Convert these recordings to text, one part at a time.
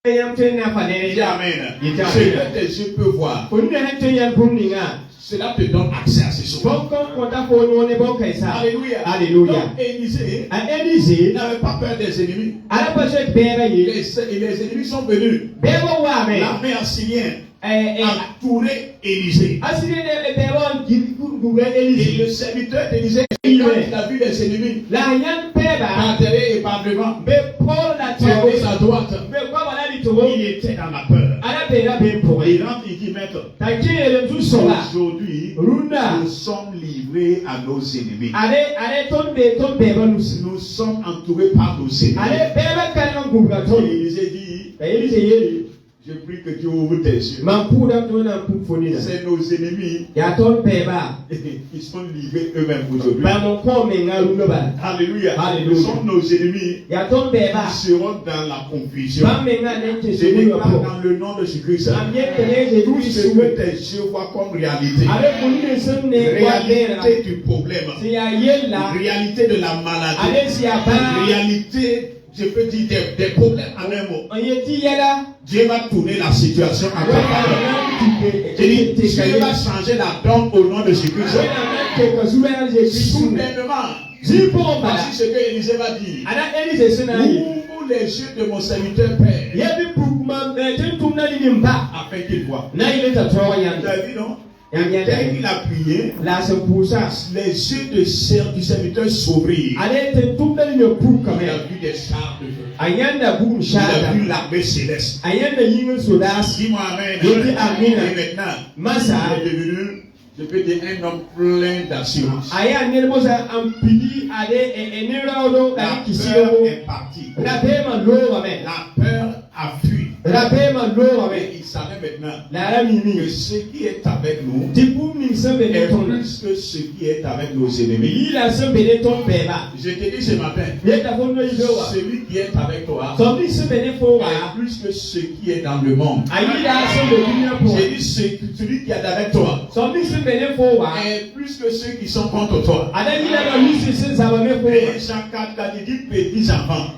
Amen. Ce que tes yeux peuvent voir, cela te donne accès à ces choses. Alléluia. Alléluia. Donc, Élisée n'avait pas peur des ennemis. Les ennemis sont venus. L'armée assyrienne a touré Élisée. Et le serviteur d'Élisée, quand il a vu les ennemis, par derrière et par devant, à gauche, à droite, il était dans la peur. Il rentre, il dit, maître, aujourd'hui, nous sommes livrés à nos ennemis. Nous sommes entourés par nos ennemis. Et Élisée dit, je prie que Dieu ouvre tes yeux. C'est nos ennemis qui sont livrés eux-mêmes aujourd'hui. Alléluia. Nous sommes nos ennemis qui seront dans la confusion. Je déclare dans le nom de Jésus-Christ tout ce que tes yeux voient comme réalité. Réalité du problème. Réalité de la maladie. Réalité, je peux dire des problèmes en un mot. Dieu va tourner la situation en ta faveur. Dieu va changer la donne au nom de Jésus-Christ. Soudainement, voici ce que Élisée va dire. Ouvre les yeux de mon serviteur Père, afin qu'il voie. Vous avez vu, non? Dès qu'il a prié, les yeux du serviteur s'ouvrirent. Il a vu des chars de feu. Il a vu l'armée céleste. Dis-moi Amen. Et maintenant, il est devenu, je peux dire, un homme plein d'assurance. La peur est partie. La peur a fui. Et il savait maintenant que ce qui est avec nous est plus que ce qui est avec nos ennemis. Je te dis ce matin, celui qui est avec toi est plus que ce qui est dans le monde. Je dis celui qui est avec toi est plus que ceux qui sont contre toi. Et Jean 4 dit petits enfants,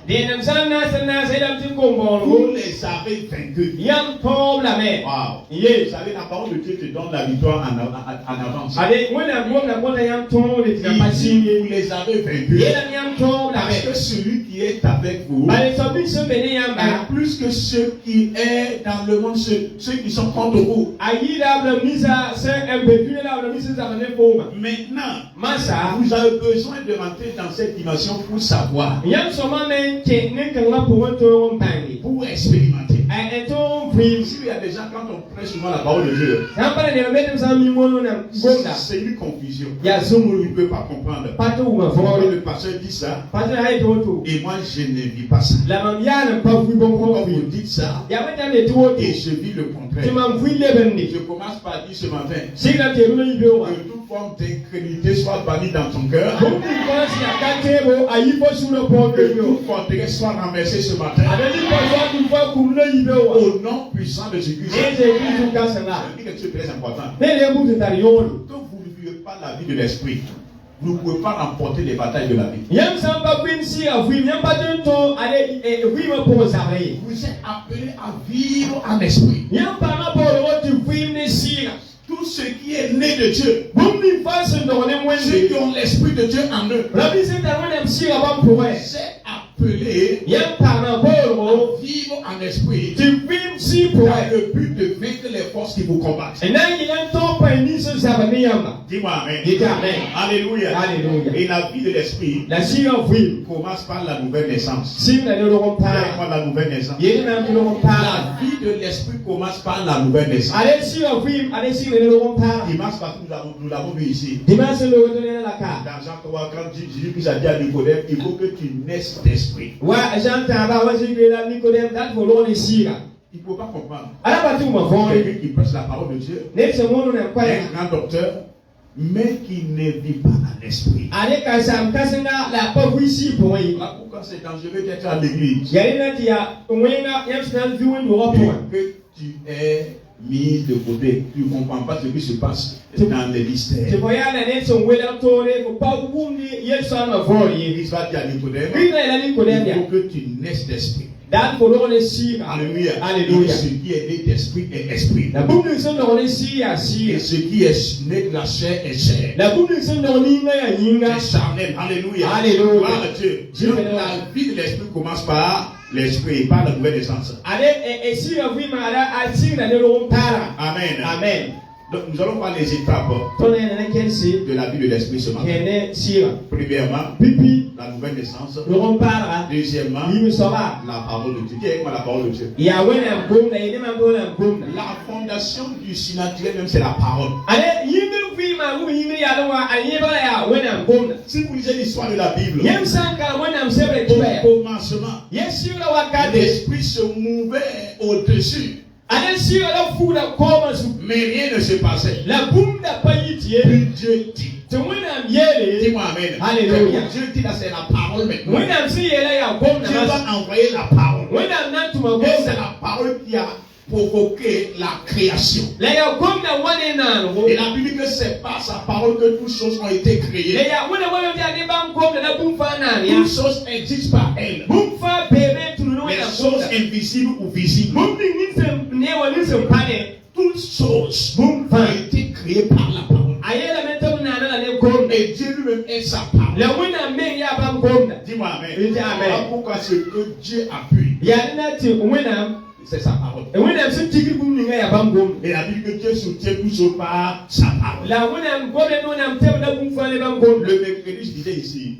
vous les avez vaincus. Wow. Vous savez, la parole de Dieu te donne la victoire en avance. Vous les avez vaincus. Parce que celui qui est avec vous est plus que ceux qui est dans le monde, ceux qui sont contre vous. Maintenant, vous avez besoin de rentrer dans cette dimension pour savoir, pour expérimenter. Il y a des gens, quand on prêche souvent la parole de Dieu, c'est une confusion. Il ne peut pas comprendre. Pourquoi le pasteur dit ça et moi je ne vis pas ça? Pourquoi vous dites ça et je vis le contraire? Je commence par dire ce matin que toute forme d'incrédulité soit bannie dans ton cœur. Que toute forteresse soit renversée ce matin. Au nom puissant de Jésus. C'est quelque chose de très important. Que vous ne vivez pas la vie de l'esprit, vous ne pouvez pas remporter les batailles de la vie. Vous êtes appelés à vivre en esprit. Tout ce qui est né de Dieu, ceux qui ont l'esprit de Dieu en eux, c'est appelé à vivre en esprit dans le but de vaincre les forces qui vous combattent. Dis-moi Amen. Alléluia. Et la vie de l'esprit commence par la nouvelle naissance. Par la nouvelle naissance. La vie de l'esprit commence par la nouvelle naissance. Dimanche passé, nous l'avons vu ici. Dans Jean 3, quand Jésus a dit à Nicodème, il faut que tu naisses d'esprit. Il ne faut pas comprendre. Quelqu'un qui prêche la parole de Dieu, un grand docteur, mais qui ne vit pas à l'esprit. Pourquoi c'est dangereux d'être à l'église? Que tu es mis de côté. Tu ne comprends pas ce qui se passe dans les mystères. Il va dire à Nicodème, il faut que tu naisses d'esprit. Alléluia. Alléluia. Ce qui est né d'esprit est esprit. Et ce qui est né de la chair est chair. C'est charnel. Alléluia. Alléluia. Dieu, la vie de l'esprit commence par l'esprit et par la nouvelle naissance. Amen. Amen. Donc nous allons voir les étapes de la vie de l'esprit ce matin. Premièrement, la nouvelle naissance. Deuxièmement, la parole de Dieu. Qui est avec moi la parole de Dieu? La fondation du surnaturel même c'est la parole. Si vous lisez l'histoire de la Bible, au commencement, l'esprit se mouvait au-dessus. Mais rien ne se passait. Puis Dieu dit. Dis-moi amen. Alléluia. Dieu dit là c'est la parole maintenant. Dieu va envoyer la parole. Et c'est la parole qui a provoqué la création. Et la Bible dit que c'est par sa parole que toutes choses ont été créées. Toutes choses existent par elle. Les choses invisibles ou visibles. Toutes choses ont été créées par la parole. Et Dieu lui-même est sa parole. Dis-moi amen. Pourquoi ce que Dieu appuie, c'est sa parole. Et la Bible que Dieu soutient tout ça par sa parole. Le mercredi, je disais ici,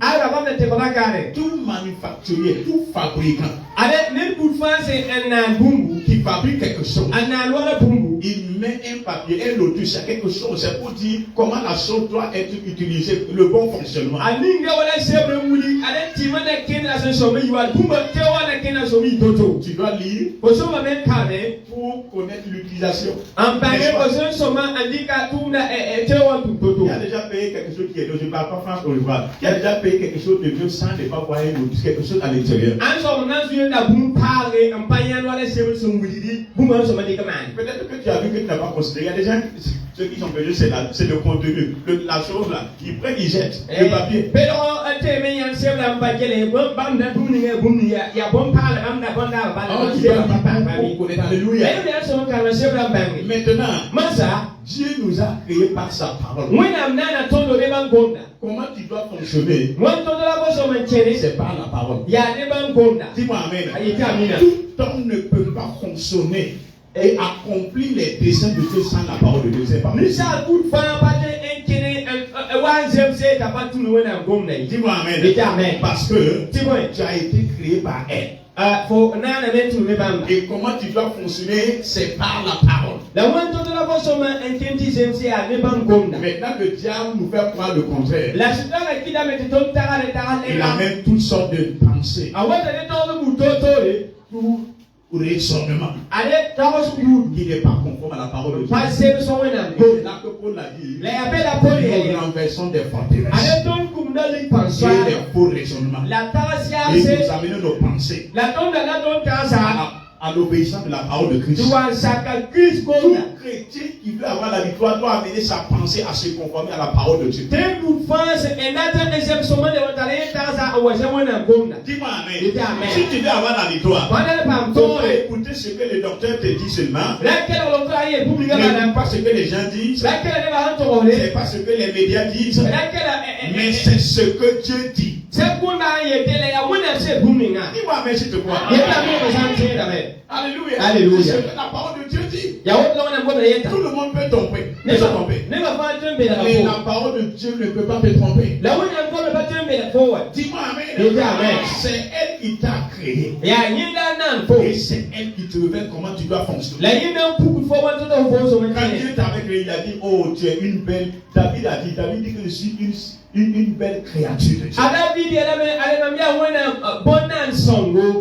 tout manufacturier, tout fabricant qui fabrique quelque chose, il met un papier, un lotus à quelque chose, c'est pour dire comment la chose doit être utilisée, le bon fonctionnement. Tu dois lire pour connaître l'utilisation. Il a déjà payé quelque chose qui est, je ne parle pas France ou il a déjà payé quelque chose de vieux sans ne pas voir un lotus, quelque chose à l'intérieur. Peut-être que tu as vu que tu n'as pas considéré. Il y a des gens, ceux qui sont payés, c'est le contenu, la chose là. Ils prennent, ils jettent le papier. Maintenant, Dieu nous a créés par sa parole. Comment tu dois fonctionner? C'est par la parole. Dis-moi amen. Tout homme ne peut pas fonctionner et accomplir les desseins de Dieu sans la parole de Dieu. C'est pas possible. Dis-moi amen. Parce que tu as été créé par elle. Et comment tu dois fonctionner, c'est par la parole. Maintenant que diable nous fait croire le contraire, il amène toutes sortes de pensées ou raisonnement qui n'est pas conforme à la parole de Dieu. C'est là que Paul l'a dit. Nous renversons des forteresses et des faux raisonnements. Et nous amenons nos pensées à l'obéissance de la parole de Christ. Tout chrétien qui veut avoir la victoire doit amener sa pensée à se conformer à la parole de Dieu. Dis-moi amen. Si tu veux avoir la victoire, tu dois écouter ce que le docteur te dit seulement. Ne pas ce que les gens disent. C'est pas ce que les médias disent. Mais c'est ce que Dieu dit. Dis-moi amen s'il te plaît. Alléluia. Alléluia. C'est ce que la parole de Dieu dit. Tout le monde peut tromper. Mais la parole de Dieu ne peut pas te tromper. Dis-moi amen. C'est elle qui t'a créé. Et c'est elle qui te révèle comment tu dois fonctionner. Quand Dieu t'avait créé, il a dit, oh, tu es une belle. David dit que je suis une belle créature de Dieu.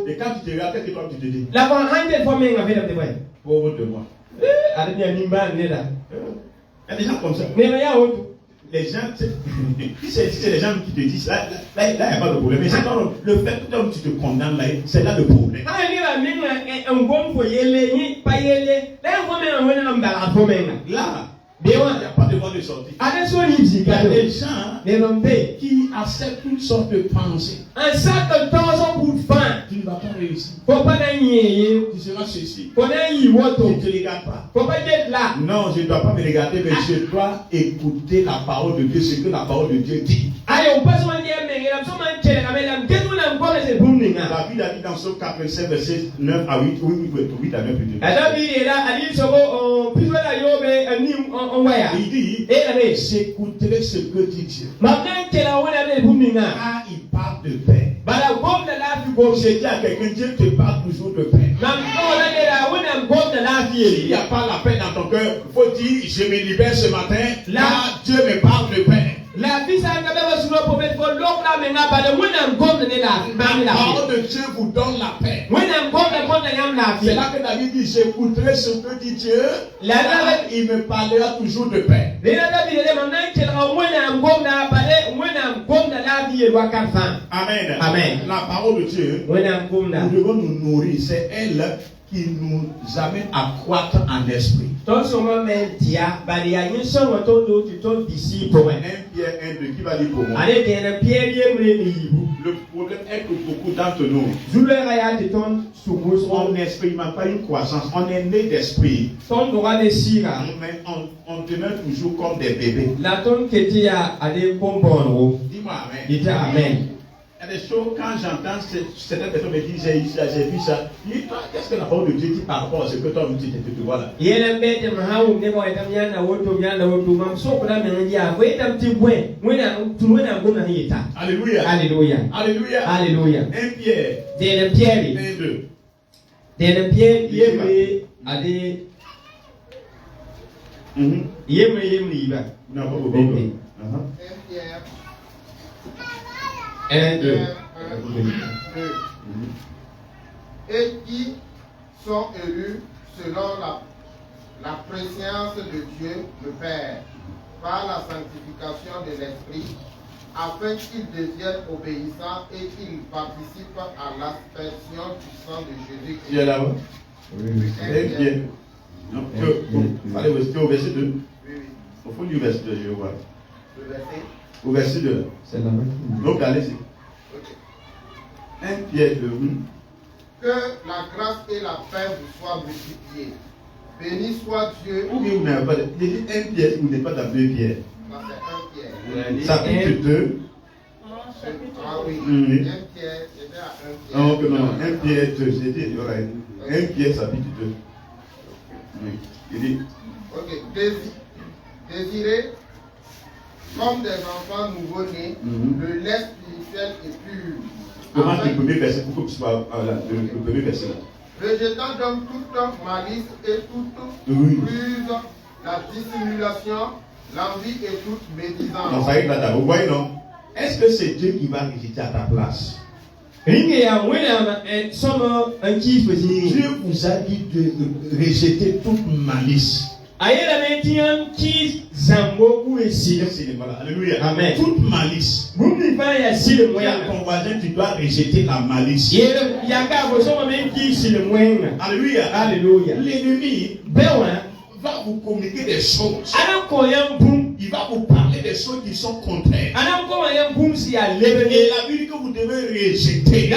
Et quand tu te regardes, qu'est-ce que toi tu te dis? Pauvre de moi. Il y a des gens comme ça. Les gens, c'est les gens qui te disent, là, il n'y a pas de problème. Mais c'est quand le fait que tu te condamnes, là, c'est là le problème. Là, Il n'y a pas de voie de sortie. Il y a des gens qui acceptent toutes sortes de pensées. Tu ne vas pas réussir. Tu seras ceci. Tu ne te regardes pas. Non, je ne dois pas me regarder, mais je dois écouter la parole de Dieu, ce que la parole de Dieu dit. David a dit dans Psaume 87, verset 9 à 8, 8 à 9 il dit, j'écouterai ce que dit Dieu. Car il parle de paix. J'ai dit à quelqu'un, Dieu te parle toujours de paix. S'il n'y a pas la paix dans ton cœur, il faut dire, je me libère ce matin, là Dieu me parle de paix. La parole de Dieu vous donne la paix. C'est là que David dit, j'écouterai ce que dit Dieu, il me parlera toujours de paix. Amen. Amen. La parole de Dieu, nous devons nous nourrir. C'est elle qui nous amène à croître en esprit. 1 Pierre 1:2, qui va lire pour moi? Le problème est que beaucoup d'entre nous, on n'expérimente pas une croissance. On est né d'esprit, mais on demeure toujours comme des bébés. Dis-moi amen. Il y a des choses, quand j'entends certaines personnes me disent, j'ai vu ça, je dis, qu'est-ce que la parole de Dieu dit par rapport à ce que toi tu vois là? Alléluia. Alléluia. Alléluia. Alléluia. 1 Pierre 1, 2. Et qui sont élus selon la préscience de Dieu le Père, par la sanctification de l'Esprit, afin qu'ils deviennent obéissants et qu'ils participent à l'aspersion du sang de Jésus. Tu es là-bas? Oui. Non, allez au verset 2. Oui. Au fond du verset 2, je vois. Le verset? Au verset 2. C'est là-bas. Donc, allez-y. 1 Pierre 2. Que la grâce et la paix vous soient multipliées. Béni soit Dieu. Ou bien vous n'avez pas de. Il dit 1 Pierre, vous n'êtes pas dans 2 Pierre. Non, c'est 1 Pierre. Chapitre 2. Ah oui. 1 Pierre, c'était à 1 Pierre. Non, non, 1 Pierre 2. J'ai dit, 1 Pierre, chapitre 2. Oui. Il dit. Ok. Désirez, comme des enfants nouveau-nés, le lait spirituel et pur. Comment le premier verset, pour que tu sois le premier verset là. Rejetant donc toute malice et toute ruse, la dissimulation, l'envie et toute médisance. Non, ça y est là, vous voyez non? Est-ce que c'est Dieu qui va rejeter à ta place? Dieu vous a dit de rejeter toute malice. Alléluia. Amen. Toute malice. Dis à ton voisin, tu dois rejeter la malice. Alléluia. Alléluia. L'ennemi va vous communiquer des choses. Il va vous parler des choses qui sont contraires. Et la vie que vous devez rejeter.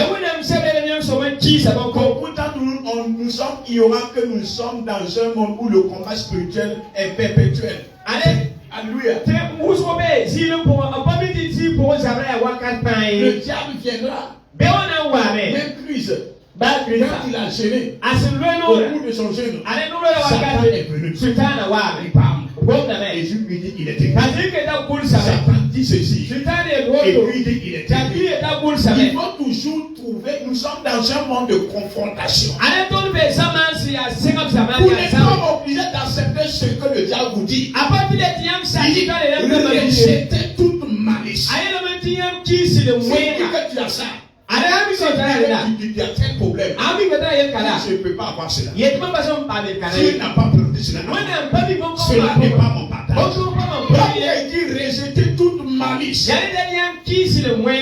Beaucoup d'entre nous sommes ignorants que nous sommes dans un monde où le combat spirituel est perpétuel. Alléluia. Le diable viendra. Même crise. Quand il a gêné au bout de son gêne, Satan est venu. Il parle. Et Jésus lui dit qu'il était. Satan dit ceci. Et lui dit qu'il était. Il faut toujours trouver. Nous sommes dans un monde de confrontation. Vous n'êtes pas obligé d'accepter ce que le diable vous dit. Il dit rejetez toute malice. Si tu as ça. Tu as tel problème. Je ne peux pas avoir cela. Tu n'as pas peur de cela. Cela n'est pas mon partage. Il a dit rejeter toute malice. Et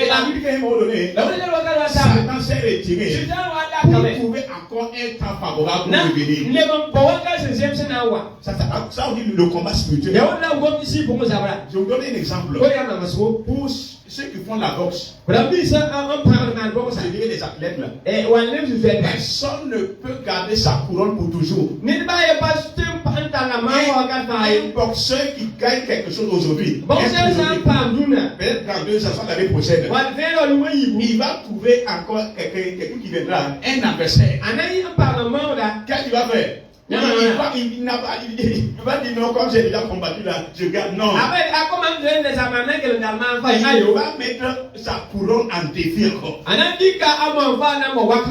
la Bible, qu'à un moment donné, Satan s'est retiré pour trouver encore un temps favorable pour revenir. Ça, on dit le combat spirituel. Je vais vous donner un exemple. Pour ceux qui font la boxe, je dirais les athlètes là. Personne ne peut garder sa couronne pour toujours. Un boxeur qui gagne quelque chose aujourd'hui, peut-être dans 2 ans, l'année prochaine, il va trouver encore quelqu'un qui viendra, un adversaire. Qu'est-ce qu'il va faire? Il va dire non, comme j'ai déjà combattu là, je garde. Non. Il va mettre sa couronne en défi encore.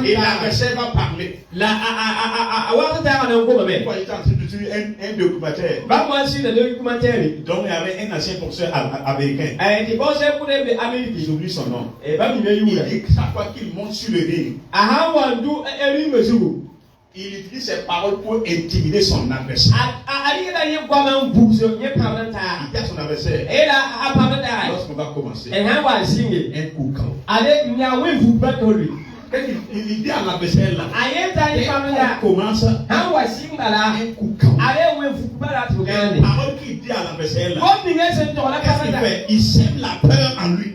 Et l'adversaire va parler. Pourquoi il est en train de tuer un documentaire? Donc il y avait un ancien boxeur américain. J'oublie son nom. Il dit que chaque fois qu'il monte sur le ring, il utilise ses paroles pour intimider son adversaire. Il dit à son adversaire, lorsqu'on va commencer, un coup KO. Il dit à l'adversaire là, on commence un coup KO. Les paroles qu'il dit à l'adversaire là, qu'est-ce qu'il fait? Il sème la peur en lui.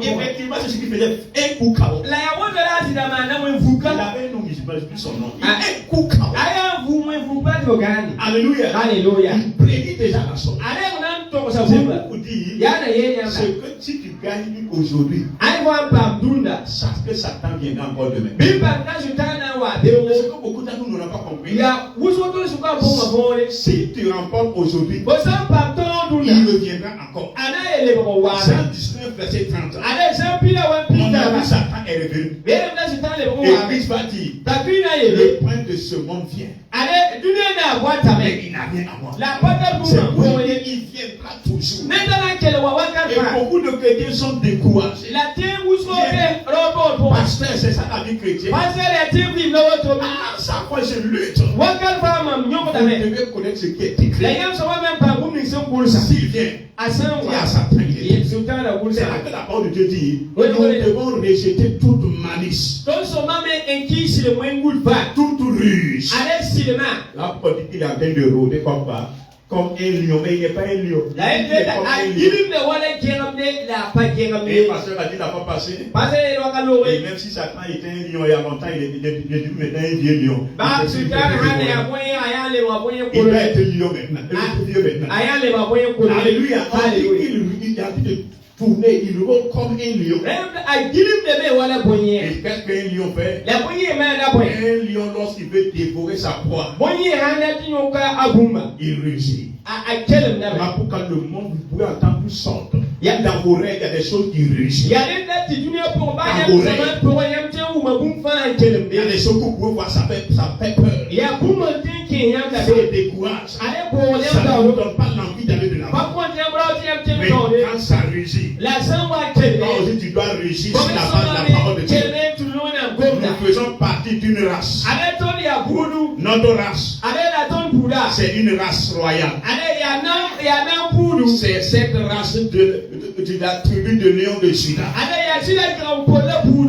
Effectivement, c'est ce qu'il faisait. Un coup KO. Il avait un nom, je ne sais plus son nom. Un coup KO. Alléluia. Il prédit déjà la sorte. C'est pour dire ce que si tu gagnes aujourd'hui, sache que Satan viendra encore demain. Ce que beaucoup d'entre nous n'ont pas compris. Si tu remportes aujourd'hui, il reviendra encore. Jean 19, verset 30. Mon ami Satan est revenu. Et Christ va dire, le prince de ce monde vient. Mais il n'a rien à voir. C'est pour dire qu'il viendra toujours. Et beaucoup de chrétiens sont découragés. Pasteur, c'est ça la vie chrétienne. Ça quoi je lutte. Vous devez connaître ce qui est écrit. S'il vient, il y a Satan qui est. C'est là que la parole de Dieu dit, nous devons rejeter toute malice, toute ruse. Là, on dit qu'il est en train de rôder comme un lion, mais il n'est pas un lion. Il est comme un lion. Et le pasteur a dit la fois passée, et même si Satan était un lion il y a longtemps, il est devenu maintenant un vieux lion. Il va être lion maintenant. Alléluia. Il a dit de tourner, il rôde comme un lion. Et qu'est-ce qu'un lion fait? Un lion, lorsqu'il veut dévorer sa proie, il réussit. Là, pour quand le monde, vous pouvez entendre tout sorte. Dans vos rêves, il y a des choses qui réussissent. Dans vos rêves, il y a des choses que vous pouvez voir, ça fait peur. Ça décourage. Ça ne vous donne pas l'envie d'aller de l'avant. Mais quand ça réussit, quand tu dois réussir sur la base de la parole de Dieu. Nous faisons partie d'une race. Notre race, c'est une race royale. C'est cette race de la tribu de Léon de Juda.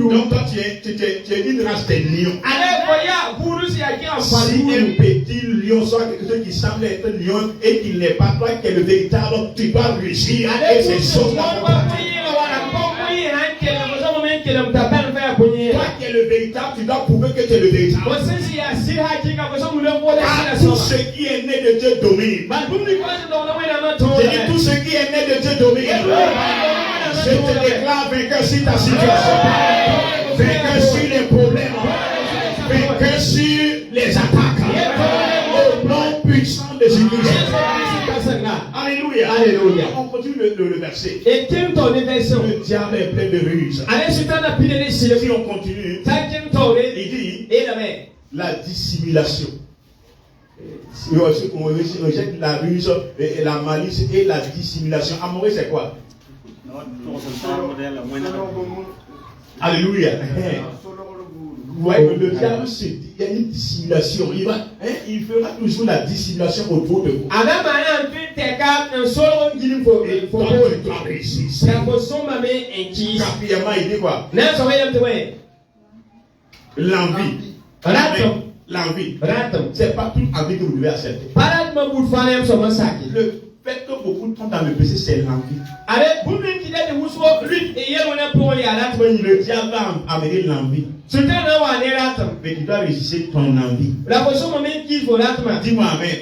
Donc toi tu es une race de lions. Si un petit lion soit quelque chose qui semble être lion et qu'il n'est pas toi qui es le véritable, tu dois réussir et ces choses-là. Toi qui es le véritable, tu dois prouver que tu es le véritable. Car tout ce qui est né de Dieu domine. Je dis tout ce qui est né de Dieu domine. Je te déclare vainqueur sur ta situation, vainqueur sur les problèmes, vainqueur sur les attaques. Au nom puissant de Jésus-Christ. Alléluia. On continue le verset. Le diable est plein de ruses. Si on continue, il dit la dissimulation. On rejette la ruse, et la malice et la dissimulation. Amoureux, c'est quoi? Alléluia. Vous voyez que le diable, il y a une dissimulation. Il fera toujours la dissimulation autour de vous. Et toi, tu dois réussir. Quatrièmement, il dit quoi? L'envie. L'envie. C'est pas toute envie que vous devez accepter. Le fait que beaucoup de temps dans le péché, c'est l'envie. Le diable va amener l'envie. Mais tu dois réussir ton envie. Dis-moi amen.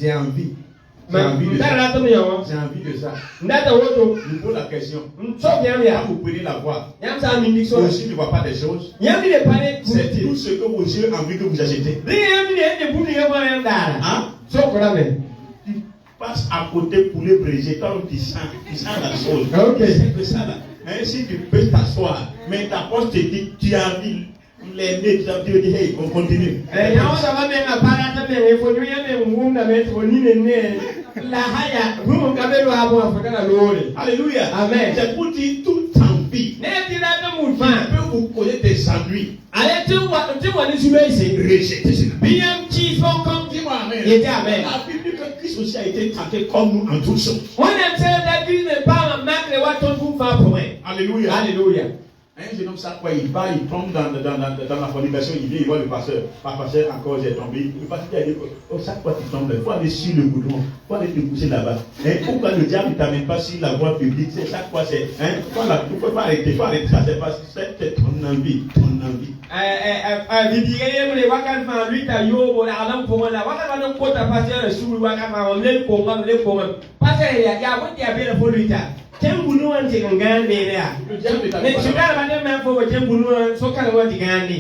J'ai envie. J'ai envie de ça. J'ai envie de ça. Je pose la question. Quand vous prenez la voix, vos yeux ne voient pas des choses. C'est tout ce que vos yeux ont envie que vous achetez. Hein? Tu passes à côté pour les briser, quand tu sens la chose. C'est que ça là. Si tu peux t'asseoir, mais ta poche te dit, tu as envie. Les nez, tu as dit, hey, on continue. Alléluia. Amen. C'est pour dire toute envie. Tu peux vous connaître des ennuis. Rejeter cela. Dis-moi amen. La Bible dit que Christ aussi a été tenté comme nous en toutes choses. Alléluia. Alléluia. Un jeune homme, ça quoi, il va, il tombe dans la fornication, il vient, il voit le pasteur. Par pasteur, encore j'ai tombé. Le pasteur a dit, oh, chaque fois que tu tombes, il faut aller sur le goudron, il faut aller te coucher là-bas. Pourquoi le diable ne t'amène pas sur la voie publique? C'est chaque fois, c'est, il faut pas arrêter, ça, c'est pas, c'est ton envie, ton envie.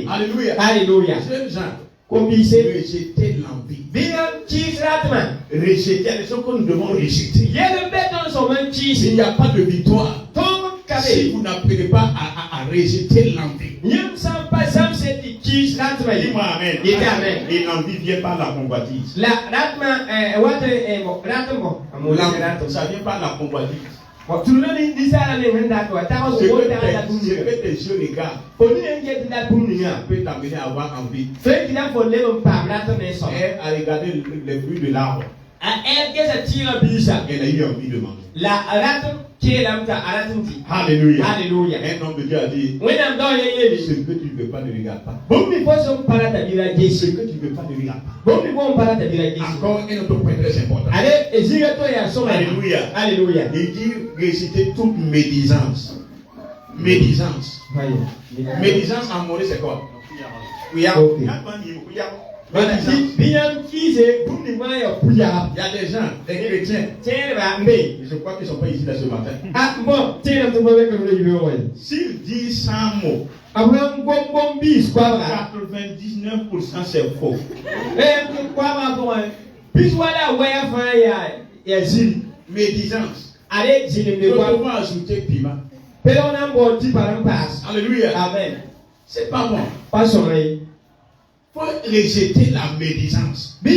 Alléluia. Alléluia. Jeunes gens, rejeter l'envie. Rejeter les choses que nous devons rejeter. Il n'y a pas de victoire si vous n'apprenez pas à rejeter l'envie. Dis-moi amen. Et l'envie vient par la convoitise. Ça vient par la convoitise. Ce que tes yeux regardent peut t'amener à avoir envie. Et à regarder les fruits de l'arbre. Elle a eu envie de manger. Alléluia. Alléluia. Un homme de Dieu a dit, ce que tu ne veux pas ne regarde pas. Ce que tu ne veux pas ne regarde pas. Encore un autre point très important. Alléluia. Alléluia. Il dit réciter toute médisance. Médisance. Médisance en monnaie c'est quoi? Il y a des gens, des chrétiens. Je crois qu'ils ne sont pas ici là ce matin. S'ils disent 100 mots, 99% c'est faux. Médisance. Je peux ajouter piment. Alléluia. Amen. C'est pas bon. Pas soleil. Il faut rejeter la médisance. Tout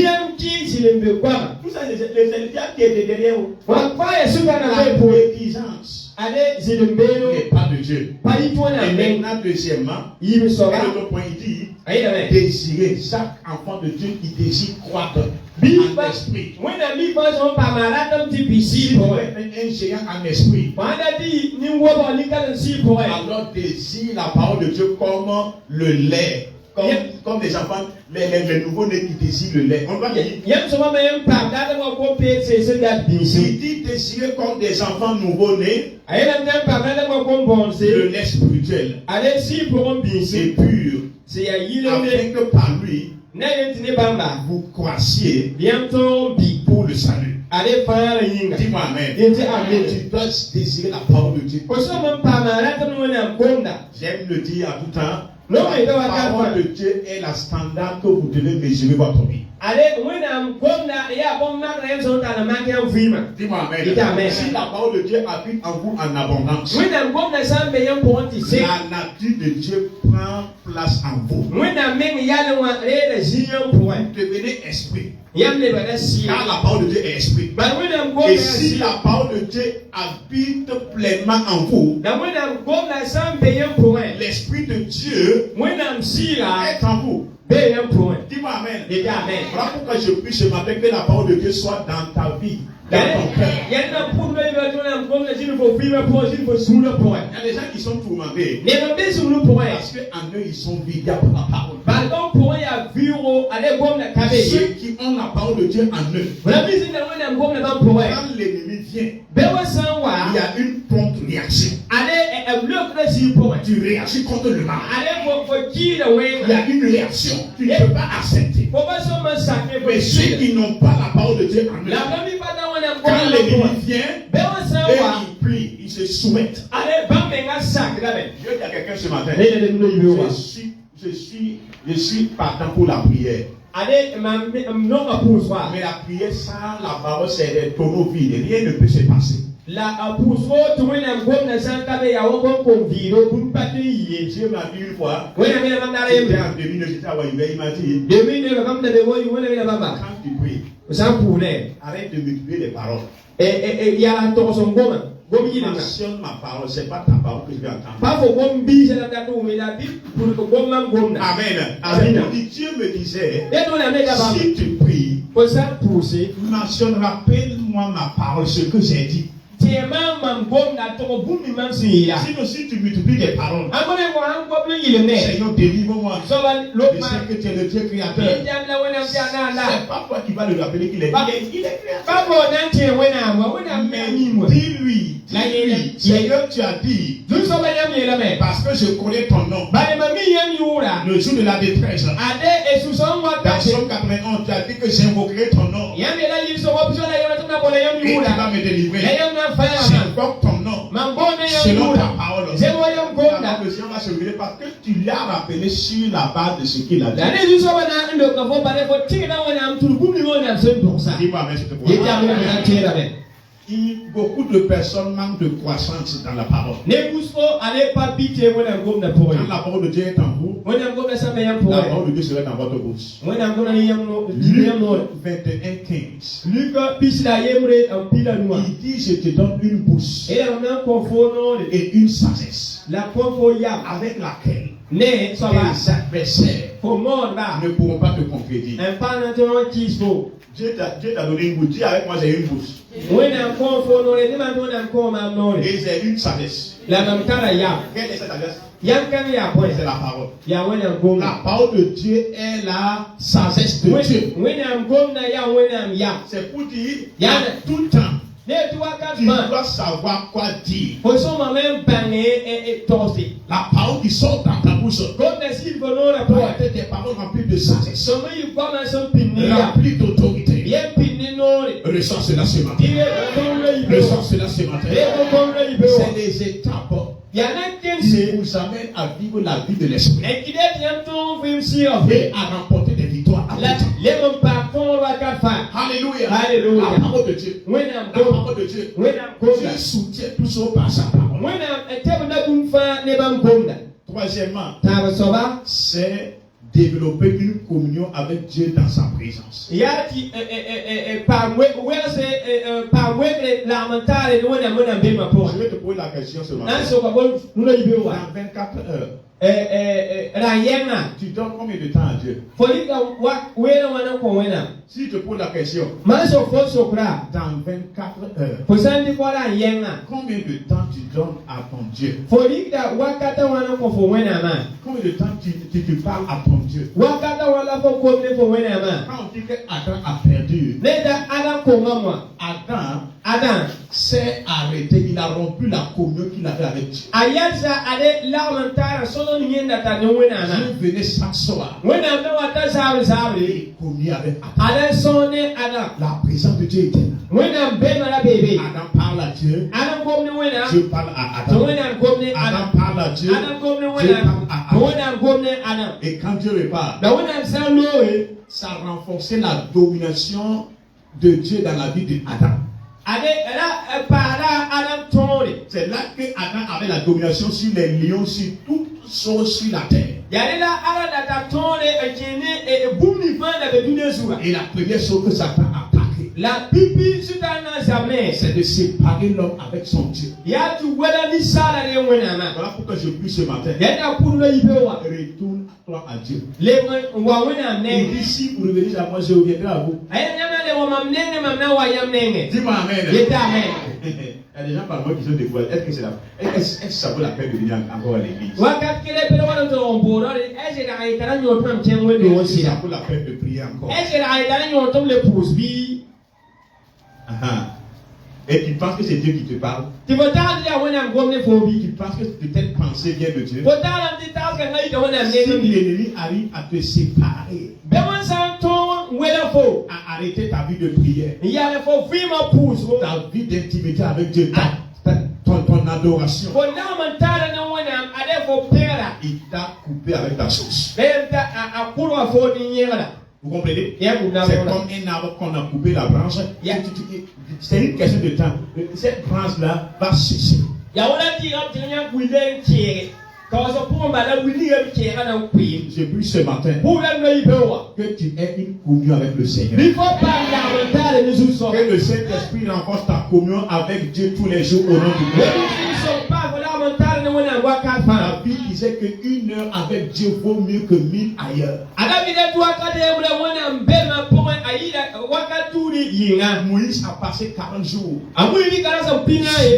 ça, c'est le diable qui était derrière vous. La médisance n'est pas de Dieu. Et maintenant, deuxièmement, le point dit, désirer, chaque enfant de Dieu qui désire croître en esprit. Un géant en esprit. Alors désire la parole de Dieu comme le lait. Comme les enfants, les nouveaux-nés qui désirent le lait. On va dire. Il dit désirer comme des enfants nouveau-nés. Le lait spirituel. C'est pur. Afin que par lui, vous croissiez pour le salut. Dis-moi amen. Tu dois désirer la parole de Dieu. J'aime le dire à tout temps. La parole de Dieu est la standard que vous devez mesurer votre vie. Dis-moi amen. Si la parole de Dieu habite en vous en abondance, la nature de Dieu prend place en vous. Devenez esprit. Car la parole de Dieu est esprit. Et si la parole de Dieu habite pleinement en vous, l'esprit de Dieu est en vous. Dis-moi amen. Voilà pourquoi je prie ce matin que la parole de Dieu soit dans ta vie, dans ton cœur. Il y a des gens qui sont tourmentés parce qu'en eux ils sont vides par la parole. Ceux qui ont la parole de Dieu en eux, quand l'ennemi vient, il y a une prompte réaction. Tu réagis contre le mal. Il y a une réaction. Tu ne peux pas accepter. Mais ceux qui n'ont pas la parole de Dieu en eux, quand l'ennemi vient, il prie, il se souhaite. Je dis à quelqu'un ce matin, je suis partant pour la prière. Mais la prière sans la parole, c'est des tonneaux vides. Rien ne peut se passer. Dieu m'a dit une fois, j'étais en 2009, j'étais à Waïbé, il m'a dit, quand tu pries, arrête de multiplier les paroles. Mentionne ma parole, c'est pas ta parole que je vais entendre. Amen. Dieu me disait, si tu pries, mentionne, rappelle-moi ma parole, ce que j'ai dit. Sinon, si tu multiplies les paroles, Seigneur, délivre-moi. Je sais que tu es le Dieu créateur. C'est pas toi qui vas le rappeler qu'il est créateur. Mais dis-lui, Seigneur, tu as dit, parce que je connais ton nom. Le jour de la détresse, dans Somme 91, tu as dit que j'invoquerai ton nom. Et tu vas me délivrer. J'invoque ton nom. Selon ta parole. Le Seigneur va se lever parce que tu l'as rappelé sur la base de ce qu'il a dit. Dis-moi, mais je te vois. Beaucoup de personnes manquent de croissance dans la parole. Quand la parole de Dieu est en vous, la parole de Dieu sera dans votre bouche. Luc 21:15. Il dit, je te donne une bouche et une sagesse avec laquelle les adversaires ne pourront pas te contredire. Dieu t'a donné une bouche. Dis avec moi, j'ai une bouche. Et j'ai une sagesse. Quelle est cette sagesse? C'est la parole. La parole de Dieu est la sagesse de Dieu. C'est pour dire, tout le temps, tu dois savoir quoi dire. La parole qui sort dans ta bouche doit être des paroles remplies de sagesse, remplies d'autorité. Ressens cela ce matin. Ressens cela ce matin. C'est des étapes qui vous amènent à vivre la vie de l'esprit et à remporter des victoires. Alléluia. La parole de Dieu. La parole de Dieu. Dieu soutient tout ça par sa parole. Troisièmement, c'est développer une communion avec Dieu dans sa présence. Je vais te poser la question ce matin. Dans 24 heures, tu donnes combien de temps à Dieu? Si je te pose la question, dans 24 heures, combien de temps tu donnes à ton Dieu? Combien de temps tu parles à ton Dieu? Quand on dit que Adam a perdu, Adam s'est arrêté, il a rompu la communion qu'il avait avec Dieu. Dieu venait chaque soir et communiait avec Adam. La présence de Dieu était là. Adam parle à Dieu, Dieu parle à Adam. Adam parle parle à Dieu, Dieu parle à Adam. Et quand Dieu repart, ça renforçait la domination de Dieu dans la vie d'Adam. C'est là que Adam avait la domination sur les lions, sur toutes choses sur la terre. Et la première chose que Satan a attaqué, c'est de séparer l'homme avec son Dieu. Voilà pourquoi je prie ce matin. Retourne toi à Dieu. Et dit, si vous revenez à moi, je reviendrai à vous. Dis-moi amen. Il y a des gens par moi qui sont découragés. Est-ce que ça vaut la peine de venir encore à l'église? Est-ce que ça vaut la peine de prier encore? Et tu penses que c'est Dieu qui te parle? Tu penses que de telles pensées viennent de Dieu? Si l'ennemi arrive à te séparer, à arrêter ta vie de prière, ta vie d'intimité avec Dieu, ton adoration, il t'a coupé avec ta source. Vous comprenez? C'est comme un arbre qu'on a coupé la branche. C'est une question de temps. Cette branche-là va cesser. Je prie ce matin que tu aies une communion avec le Seigneur. Que le Saint-Esprit renforce ta communion avec Dieu tous les jours au nom du Père. La Bible disait qu'une heure avec Dieu vaut mieux que 1000 ailleurs. Moïse a passé 40 jours sur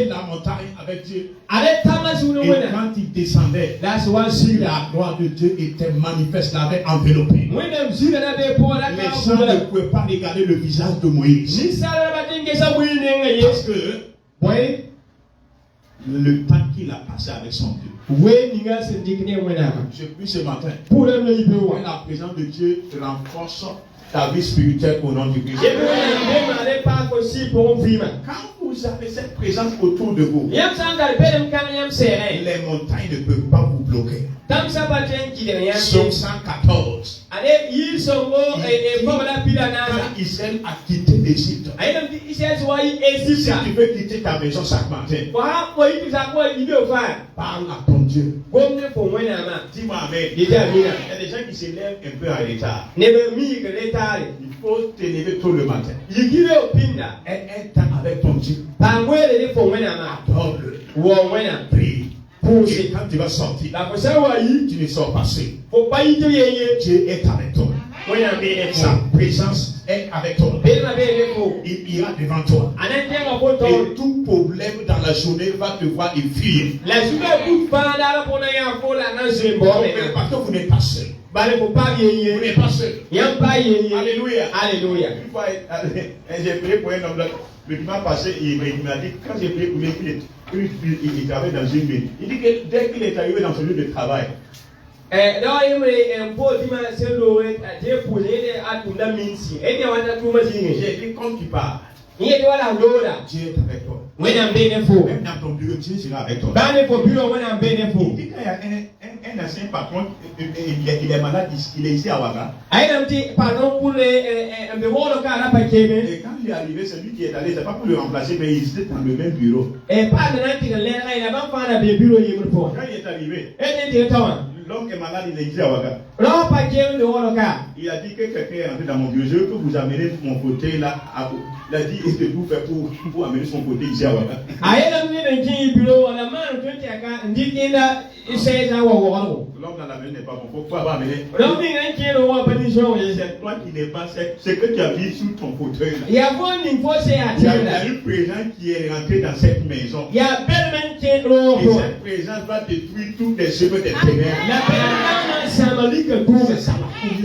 la montagne avec Dieu. Et quand il descendait, la gloire de Dieu était manifeste, l'avait enveloppé. Les gens ne pouvaient pas regarder le visage de Moïse. Parce que le temps qu'il a passé avec son Dieu. Je prie ce matin que la présence de Dieu renforce ta vie spirituelle au nom du Christ. Quand vous avez cette présence autour de vous, les montagnes ne peuvent pas vous bloquer. Psaume 114. Quand Israël a quitté l'Égypte, si tu veux quitter ta maison chaque matin, parle à ton Dieu. Dis-moi amen. Il y a des gens qui se lèvent un peu en retard. Il faut te lever tôt le matin. Un temps avec ton Dieu. Adore-le. Prie. Et quand tu vas sortir, tu ne sors pas seul. Dieu est avec toi. Sa présence est avec toi. Il ira devant toi. Et tout problème dans la journée va te voir et fuir. Parce que vous n'êtes pas seul. Vous n'êtes pas seul. Alléluia. Alléluia. Une fois, j'ai prié pour un homme là. Le dimanche passé, il m'a dit, quand j'ai prié pour lui, il travaille dans une ville. Il dit que dès qu'il est arrivé dans son lieu de travail, j'ai dit, quand tu pars, Dieu est avec toi. Même dans ton bureau, Dieu sera avec toi. Il dit qu'il y a un ancien patron, il est malade, il est ici à Ouaga. Et quand il est arrivé, c'est lui qui est allé, c'est pas pour le remplacer, mais il était dans le même bureau. Quand il est arrivé, l'homme est malade, il est ici à Ouaga. Il a dit que quelqu'un est rentré dans mon bureau, je veux que vous amenez mon fauteuil là à vous. Il a dit, il peut tout faire pour amener son fauteuil ici à Ouaga. L'homme dans la maison n'est pas bon. Pourquoi avoir amené? C'est toi qui n'es pas sec. C'est que tu as vu sous ton fauteuil. Il y a une présence qui est rentrée dans cette maison. Et cette présence va détruire toutes les cheveux des ténèbres. C'est ça la communion,